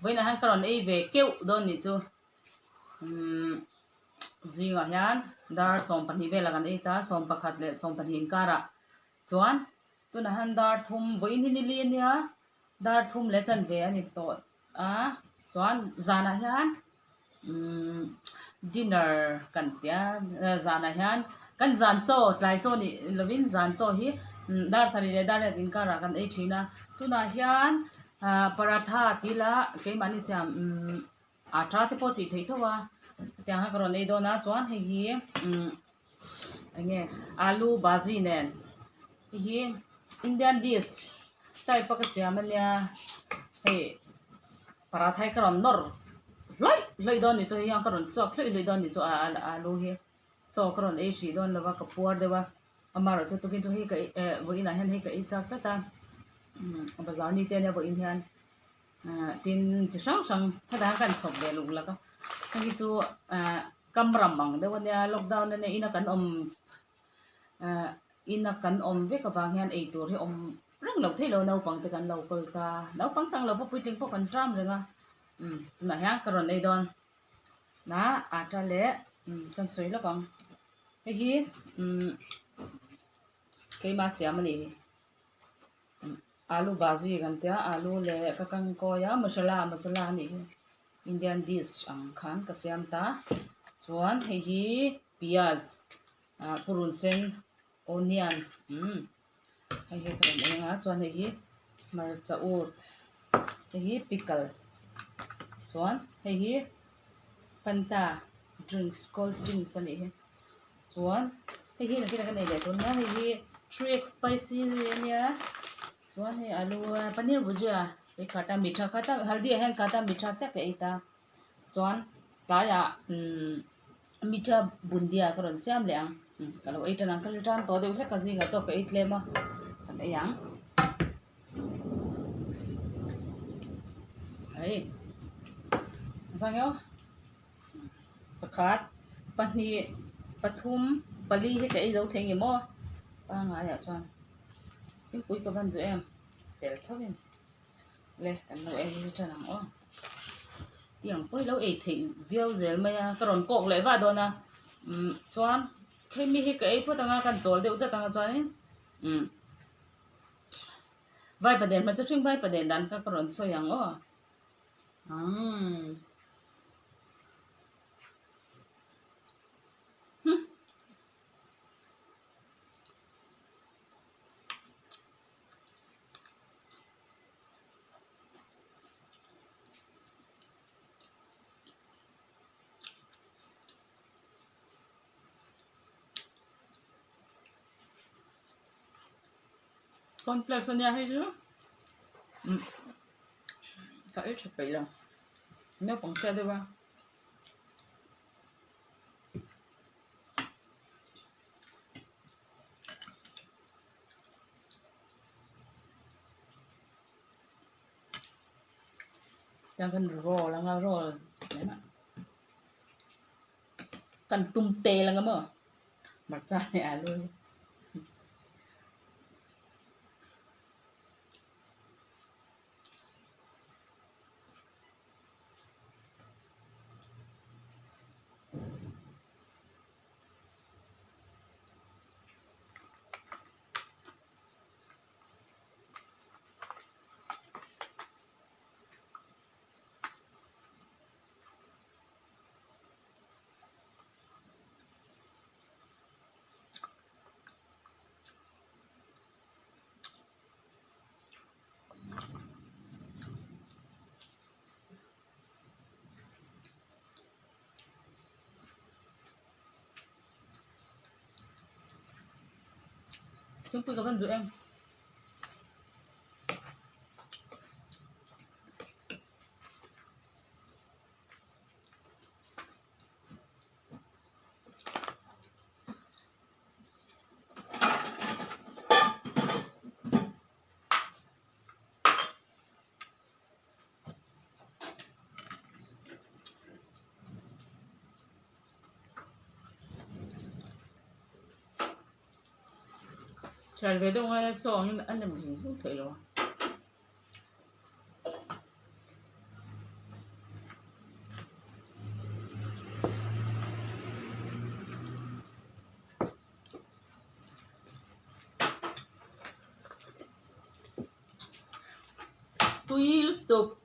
với là hắn còn ấy về kêu đón nhỉ chú gì ngờ hiền dar som pan hi về là cái ấy ta som pakhat le som pan hin kara chuan tu na han dar thum với ni li nia dar thum le chan ve ani to chuan zana hian dinner kan tia zana hian kan zan cho tlai cho ni lovin zan cho hi dar sari le dar din kara kan ei thina tu na hian paratha tila ke mani siam atha te poti thei thowa ત્યાં કરો લઈ દો ના ચોન હે anh alu bhaji nen hi Indian dish tai pa ka chia man ya he parathai karon nor loi don ni cho yang karon sok loi don ni cho alu he cho karon e shi don lawa ka puar dewa amaro cho to kin cho he ka vo ina hen he ka i chak ta ta bazar ni te ne vo in hian tin chi sang sang thada kan chok de luk la ka cái chú cam rằm bằng đâu nha lockdown này ina kan với các vàng hen ấy tuổi thì rất lâu thế lâu bằng cái kan lâu coi ta lâu bằng tăng lâu bốc tin bốc kan tram rồi nga na hang karon ấy don na ata le kan soi lo bằng cái gì cái mà siam này alu bhaji kan tia alu le ka kan ko ya masala này Indian dish ang khan kasiam ta chuan hi piaz purun sen onion hi kan nga chuan hi marcha ut hi pickle chuan hi fanta drinks cold drinks ani hi chuan hi na kina kan nei le ton na hi 3x spicy ania chuan hi alu paneer bhujia cái khata mitra khata haldi hen khata mitra chắc cái ta chuan ta ya mitra bundia karon siam le ang kalau ai tan kal tan to de hle ka jinga chok cái tle ma kan ai yang ai sang yo pakhat pani pathum pali he cái dấu theng mo ba nga ya chuan cái cuối ka ban du em tel thobin le kan lo em ni tan ang o tiếng poi lo e thei viau zel maya karon kok le wa do na chuan cái mi hi cái pho tanga kan chol deu ta tanga chuan vai paden ma chu vai paden dan ka karon so yang o complex ania hay chứ cái chụp vậy là nếu bằng xe đây ba chẳng cần rò là ngao rò đấy mà cần tung tê là ngắm ở mặt cha này luôn chúng tôi cảm ơn tụi em 잘 배동을 저 안에 무슨 형태로 tui tục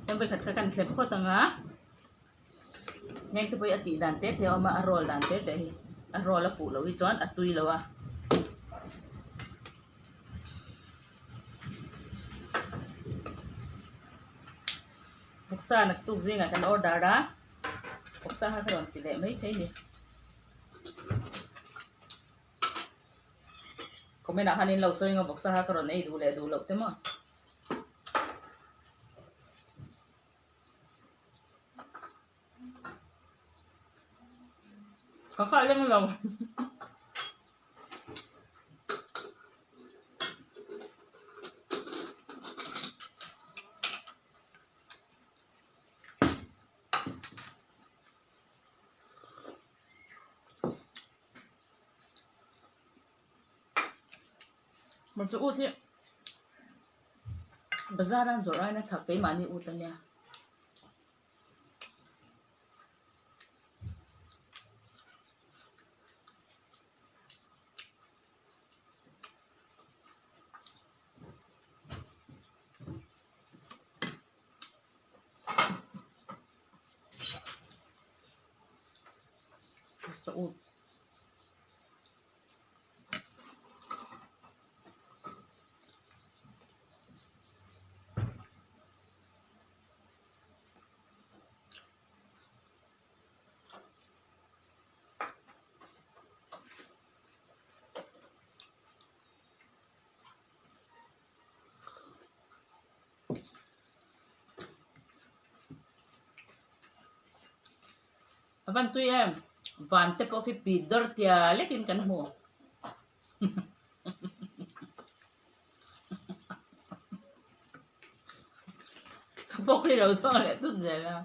em phải khát khăn khép khó tăng á nhanh tôi phải ati đàn tết theo mà roll đàn tết đấy roll là phụ lâu đi chọn tui lâu à buksa nak tuk zinga kan order da buksa ha karon ti le mai thei ni comment na hanin lo soi nga buksa ha karon ei du le du lo te mo có phải lên lòng một chỗ út thế bây giờ đang rồi này thật cái mà đi út nha chỗ út Van tui em van te po ki pidor tia lekin kan mo po ki ro so le tu je la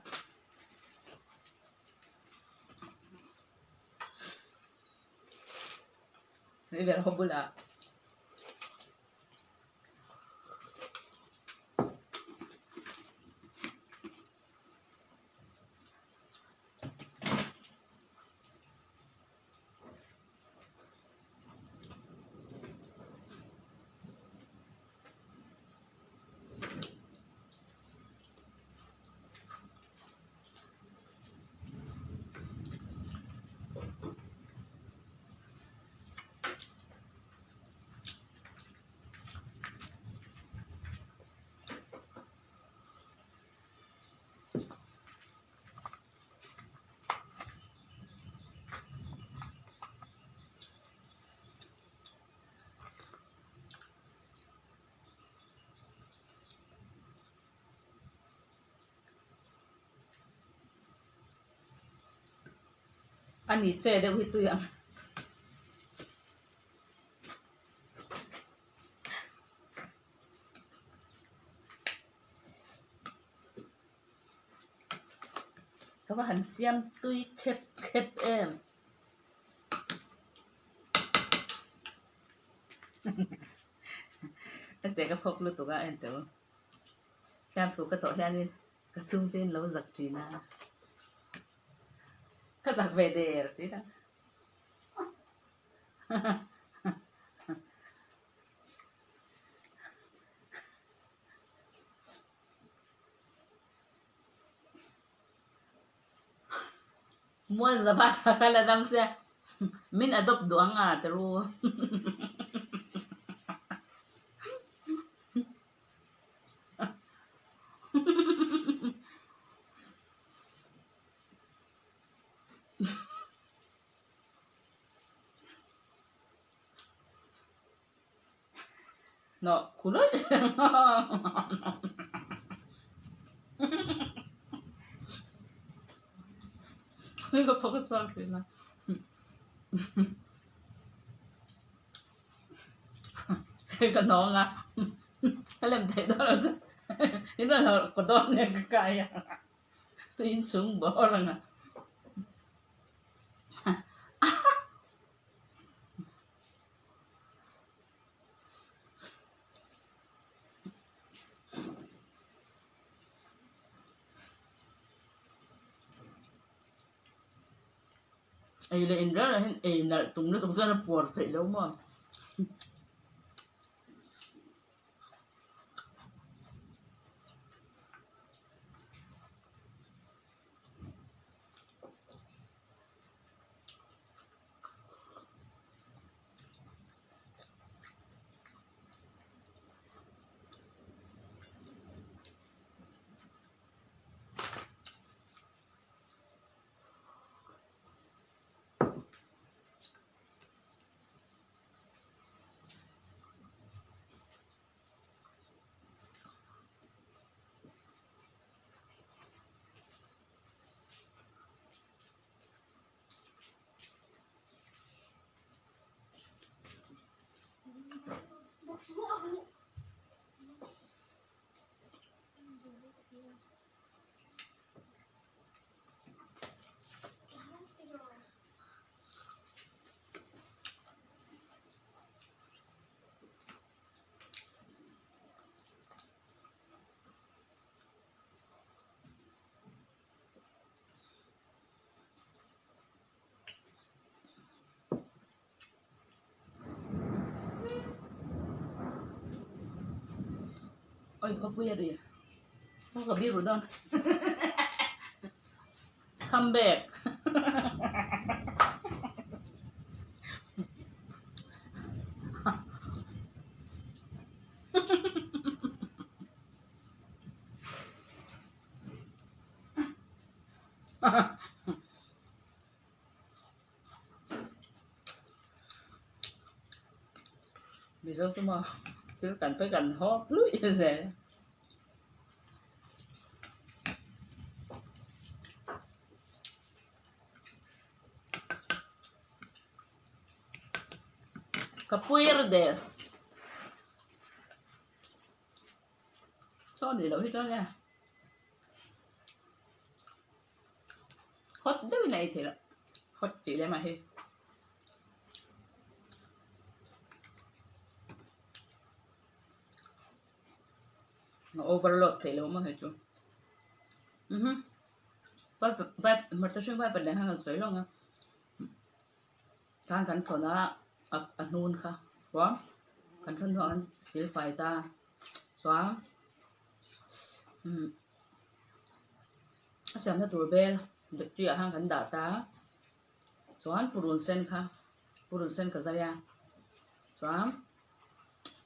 ni ver hobula ani che de wi tu yang các bạn xem tui khép khép em anh té cái phốc luôn tụi anh té xem thú cái tổ hen đi cái chung tên lâu giặc chỉ na cái giặc về đề xí đó mua zabat kala dam se min adopt doang à teru no kulot 이거 버거 좋아하구나. 그러니까 너가 하려면 되더라도 이거는 거동네 그까야 또 인충 뭐라나 ai là in ra là ai là tung nó tung ra là buồn phải đâu mà Ôi không biết gì, không có biết rồi đâu. Come back. Bây giờ chúng mà chứ cần phải cần hó lưỡi như thế. Capuerde. Cho để đâu hết cho nha. Hot đấy này thì là hot chỉ để mà hết. Nó overload thì là mà hết chứ. Vai mà tôi xuyên vai bật đèn hàng sấy luôn á. Thang cắn thổ nó ăn nôn kha. Quá. Cắn thôn thọ ăn xế phải ta. Quá. Xem nó tụi bè được chuyện hàng cắn đá ta. Choan purun sen kha. Purun sen ka zaya. Choan.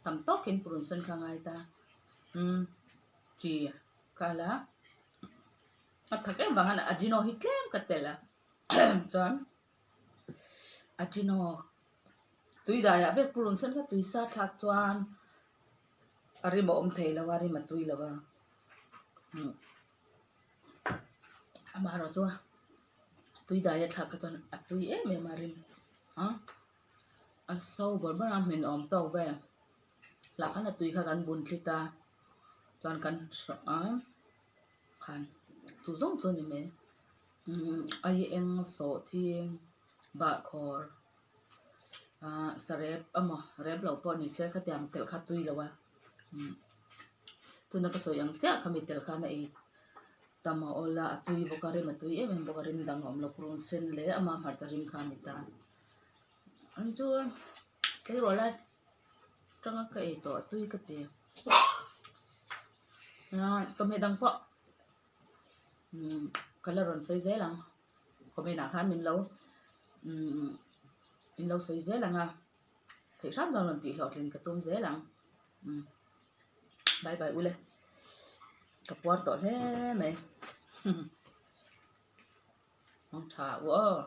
Tam tok in purun sen kha ngai ta. Chị kala. At thakay bang na adino hitlem katela. Choan. Adino. Tui daya vek purun sen ka tui sa thak choan. Ari mo thei lawa ri matui lawa. Amaro chua. Tui daya thak ka choan atui me marim. Ha? Asau bor baram min tau ve. La kan atui kha kan bun klita. Choan kan kan tu zong chu ni me. Ai eng so thieng ba khor. Sarep ama rep lo pon ni se kha tiang tel kha tui lawa. Tu na ka so yang cha kami tel kha na i tama ola atui bokare matui em bokare dang om lo prun sen le ama martarim kha ni ta. Anju cái rồi là trong cái tổ tui cái tiền trong hệ đăng phọ cái là rồi xây dễ lắm có bên nào khác mình lâu mình lâu xây dễ lắm à thì sắp rồi lần chỉ lọt lên cái tôm dễ lắm bye bye ule cặp quạt tổ thế mày không thả quá